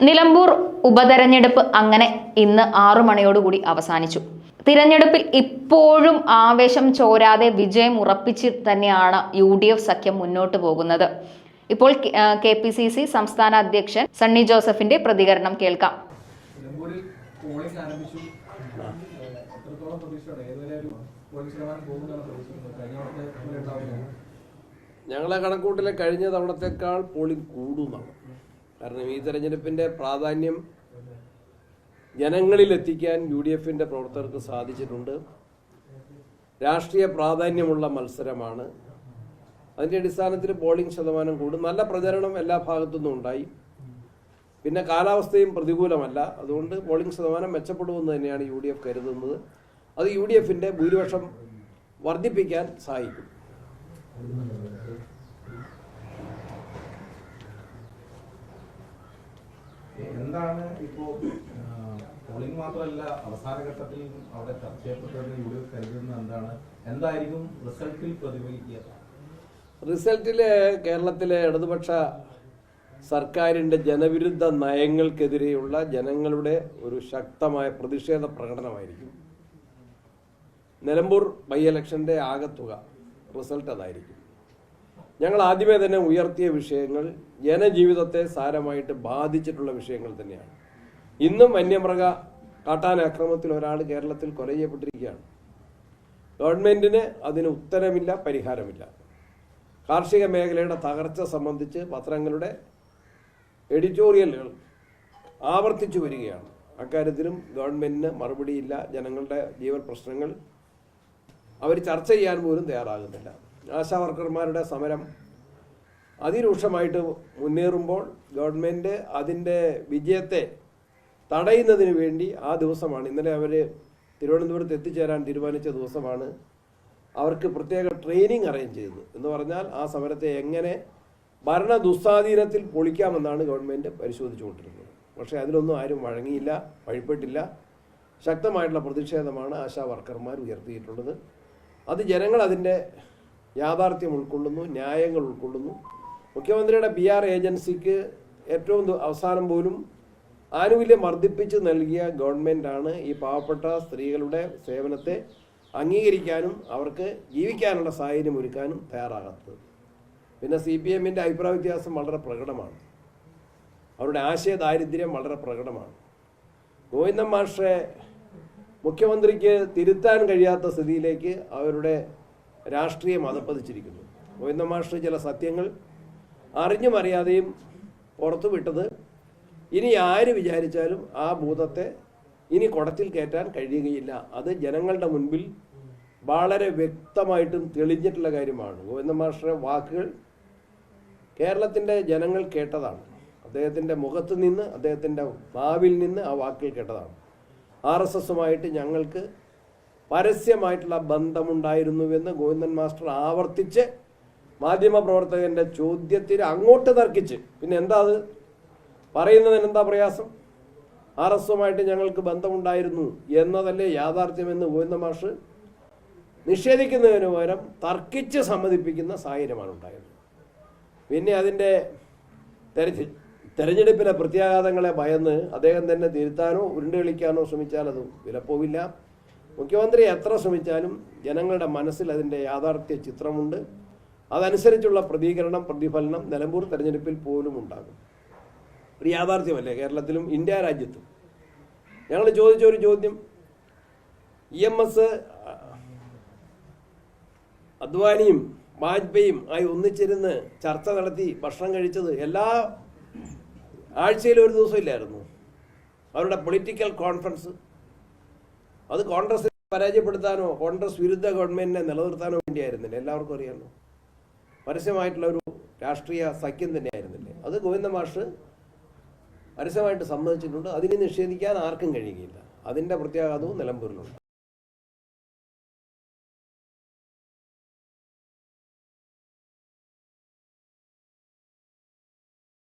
നിലമ്പൂർ ഉപതെരഞ്ഞെടുപ്പ് അങ്ങനെ ഇന്ന് 6 മണിയോടുകൂടി അവസാനിച്ചു. തിരഞ്ഞെടുപ്പിൽ ഇപ്പോഴും ആവേശം ചോരാതെ വിജയം ഉറപ്പിച്ച് തന്നെയാണ് UDF സഖ്യം മുന്നോട്ട് പോകുന്നത്. ഇപ്പോൾ KPCC സംസ്ഥാന അധ്യക്ഷൻ സണ്ണി ജോസഫിന്റെ പ്രതികരണം കേൾക്കാം. ഞങ്ങളെ കണക്കൂട്ടിലെ കഴിഞ്ഞ തവണത്തേക്കാൾ പോളിംഗ് കൂടുന്നതാണ്. കാരണം ഈ തെരഞ്ഞെടുപ്പിന്റെ പ്രാധാന്യം ജനങ്ങളിൽ എത്തിക്കാൻ UDFന്റെ പ്രവർത്തകർക്ക് സാധിച്ചിട്ടുണ്ട്. രാഷ്ട്രീയ പ്രാധാന്യമുള്ള മത്സരമാണ്. അതിന്റെ അടിസ്ഥാനത്തിൽ പോളിംഗ് ശതമാനം കൂടും. നല്ല പ്രചരണം എല്ലാ ഭാഗത്തുനിന്നും ഉണ്ടായി. പിന്നെ കാലാവസ്ഥയും പ്രതികൂലമല്ല. അതുകൊണ്ട് പോളിംഗ് ശതമാനം മെച്ചപ്പെടുമെന്ന് തന്നെയാണ് UDF കരുതുന്നത്. അത് UDFന്റെ ഭൂരിപക്ഷം വർദ്ധിപ്പിക്കാൻ സഹായിക്കും. എന്താണ് ഇപ്പോൾ പോളിംഗ് മാത്രമല്ല അവസാന ഘട്ടത്തിൽ അവിടെ ചർച്ച ചെയ്യപ്പെട്ടത് UDF കരുതുന്നത് എന്തായിരിക്കും റിസൾട്ടിൽ പ്രതിഫലിക്കുക? റിസൾട്ടില് കേരളത്തിലെ ഇടതുപക്ഷ സർക്കാരിന്റെ ജനവിരുദ്ധ നയങ്ങൾക്കെതിരെയുള്ള ജനങ്ങളുടെ ഒരു ശക്തമായ പ്രതിഷേധ പ്രകടനമായിരിക്കും. നിലമ്പൂർ ബൈ ഇലക്ഷന്റെ ആകത്തുക റിസൾട്ട് അതായിരിക്കും. ഞങ്ങൾ ആദ്യമേ തന്നെ ഉയർത്തിയ വിഷയങ്ങൾ ജനജീവിതത്തെ സാരമായിട്ട് ബാധിച്ചിട്ടുള്ള വിഷയങ്ങൾ തന്നെയാണ്. ഇന്നും വന്യമൃഗ കാട്ടാനാക്രമണത്തിൽ ഒരാൾ കേരളത്തിൽ കൊല ചെയ്യപ്പെട്ടിരിക്കുകയാണ്. ഗവൺമെന്റിന് അതിന് ഉത്തരമില്ല, പരിഹാരമില്ല. കാർഷിക മേഖലയുടെ തകർച്ച സംബന്ധിച്ച് പത്രങ്ങളുടെ എഡിറ്റോറിയലുകൾ ആവർത്തിച്ചു വരികയാണ്. അക്കാര്യത്തിലും ഗവൺമെന്റിന് മറുപടിയില്ല. ജനങ്ങളുടെ ജീവൻ പ്രശ്നങ്ങൾ അവർ ചർച്ച ചെയ്യാൻ പോലും തയ്യാറാകുന്നില്ല. ആശാവർക്കർമാരുടെ സമരം അതിരൂക്ഷമായിട്ട് മുന്നേറുമ്പോൾ ഗവൺമെൻറ് അതിൻ്റെ വിജയത്തെ തടയുന്നതിന് വേണ്ടി ആ ദിവസമാണ്, ഇന്നലെ അവർ തിരുവനന്തപുരത്ത് എത്തിച്ചേരാൻ തീരുമാനിച്ച ദിവസമാണ് അവർക്ക് പ്രത്യേക ട്രെയിനിങ് അറേഞ്ച് ചെയ്തത്. എന്ന് പറഞ്ഞാൽ ആ സമരത്തെ എങ്ങനെ ഭരണ ദുസ്വാധീനത്തിൽ പൊളിക്കാമെന്നാണ് ഗവൺമെൻറ് പരിശോധിച്ചുകൊണ്ടിരുന്നത്. പക്ഷേ അതിലൊന്നും ആരും വഴങ്ങിയില്ല, വഴിപ്പെട്ടില്ല. ശക്തമായിട്ടുള്ള പ്രതിഷേധമാണ് ആശാ വർക്കർമാർ ഉയർത്തിയിട്ടുള്ളത്. അത് ജനങ്ങൾ അതിൻ്റെ യാഥാർത്ഥ്യം ഉൾക്കൊള്ളുന്നു, ന്യായങ്ങൾ ഉൾക്കൊള്ളുന്നു. മുഖ്യമന്ത്രിയുടെ PR ഏജൻസിക്ക് ഏറ്റവും അവസാനം പോലും ആനുകൂല്യം വർദ്ധിപ്പിച്ച് നൽകിയ ഗവൺമെൻറ്റാണ് ഈ പാവപ്പെട്ട സ്ത്രീകളുടെ സേവനത്തെ അംഗീകരിക്കാനും അവർക്ക് ജീവിക്കാനുള്ള സാഹചര്യം ഒരുക്കാനും തയ്യാറാകാത്തത്. പിന്നെ CPMന്റെ അഭിപ്രായ വ്യത്യാസം വളരെ പ്രകടമാണ്. അവരുടെ ആശയ ദാരിദ്ര്യം വളരെ പ്രകടമാണ്. ഗോവിന്ദൻ മാഷെ മുഖ്യമന്ത്രിക്ക് തിരുത്താൻ കഴിയാത്ത സ്ഥിതിയിലേക്ക് അവരുടെ രാഷ്ട്രീയം അധപ്പതിച്ചിരിക്കുന്നു. ഗോവിന്ദൻ മാഷ് ചില സത്യങ്ങൾ അറിഞ്ഞും അറിയാതെയും പുറത്തുവിട്ടത് ഇനി ആര് വിചാരിച്ചാലും ആ ഭൂതത്തെ ഇനി കുടത്തിൽ കയറ്റാൻ കഴിയുകയില്ല. അത് ജനങ്ങളുടെ മുൻപിൽ വളരെ വ്യക്തമായിട്ടും തെളിഞ്ഞിട്ടുള്ള കാര്യമാണ്. ഗോവിന്ദൻ മാഷിന്റെ വാക്കുകൾ കേരളത്തിൻ്റെ ജനങ്ങൾ കേട്ടതാണ്. അദ്ദേഹത്തിൻ്റെ മുഖത്ത് നിന്ന്, അദ്ദേഹത്തിൻ്റെ നാവിൽ നിന്ന് ആ വാക്കുകൾ കേട്ടതാണ്. RSSുമായിട്ട് ഞങ്ങൾക്ക് പരസ്യമായിട്ടുള്ള ബന്ധമുണ്ടായിരുന്നുവെന്ന് ഗോവിന്ദൻ മാസ്റ്റർ ആവർത്തിച്ച് മാധ്യമപ്രവർത്തകന്റെ ചോദ്യത്തിന് അങ്ങോട്ട് തർക്കിച്ച്, പിന്നെ എന്താ അത് പറയുന്നതിന് എന്താ പ്രയാസം? RSSുമായിട്ട് ഞങ്ങൾക്ക് ബന്ധമുണ്ടായിരുന്നു എന്നതല്ലേ യാഥാർത്ഥ്യമെന്ന് ഗോവിന്ദൻ മാഷ് നിഷേധിക്കുന്നതിന് പകരം തർക്കിച്ച് സമ്മതിപ്പിക്കുന്ന സാഹചര്യമാണ് ഉണ്ടായത്. പിന്നെ അതിൻ്റെ തെരഞ്ഞെടുപ്പിലെ പ്രത്യാഘാതങ്ങളെ ഭയന്ന് അദ്ദേഹം തന്നെ തിരുത്താനോ ഉരുണ്ടുകളിക്കാനോ ശ്രമിച്ചാൽ അത് വിലപ്പോവില്ല. മുഖ്യമന്ത്രി എത്ര ശ്രമിച്ചാലും ജനങ്ങളുടെ മനസ്സിൽ അതിൻ്റെ യാഥാർത്ഥ്യ ചിത്രമുണ്ട്. അതനുസരിച്ചുള്ള പ്രതികരണം, പ്രതിഫലനം നിലമ്പൂർ തെരഞ്ഞെടുപ്പിൽ പോലും ഉണ്ടാകും. ഒരു യാഥാർത്ഥ്യമല്ലേ കേരളത്തിലും ഇന്ത്യ രാജ്യത്തും. ഞങ്ങൾ ചോദിച്ചൊരു ചോദ്യം, EMS അദ്വാനിയും വാജ്പേയിയും ആയി ഒന്നിച്ചിരുന്ന് ചർച്ച നടത്തി ഭക്ഷണം കഴിച്ചത് എല്ലാ ആഴ്ചയിലും ഒരു ദിവസം ഇല്ലായിരുന്നു. അവരുടെ പൊളിറ്റിക്കൽ കോൺഫറൻസ് അത് കോൺഗ്രസിനെ പരാജയപ്പെടുത്താനോ കോൺഗ്രസ് വിരുദ്ധ ഗവൺമെന്റിനെ നിലനിർത്താനോ വേണ്ടിയായിരുന്നില്ല. എല്ലാവർക്കും അറിയാമല്ലോ. പരസ്യമായിട്ടുള്ള ഒരു രാഷ്ട്രീയ സഖ്യം തന്നെയായിരുന്നില്ലേ. അത് ഗോവിന്ദൻ മാഷ് പരസ്യമായിട്ട് സമ്മതിച്ചിട്ടുണ്ട്. അതിനെ നിഷേധിക്കാൻ ആർക്കും കഴിയുകയില്ല. അതിൻ്റെ പ്രത്യാഘാതവും നിലമ്പൂരിലുണ്ട്.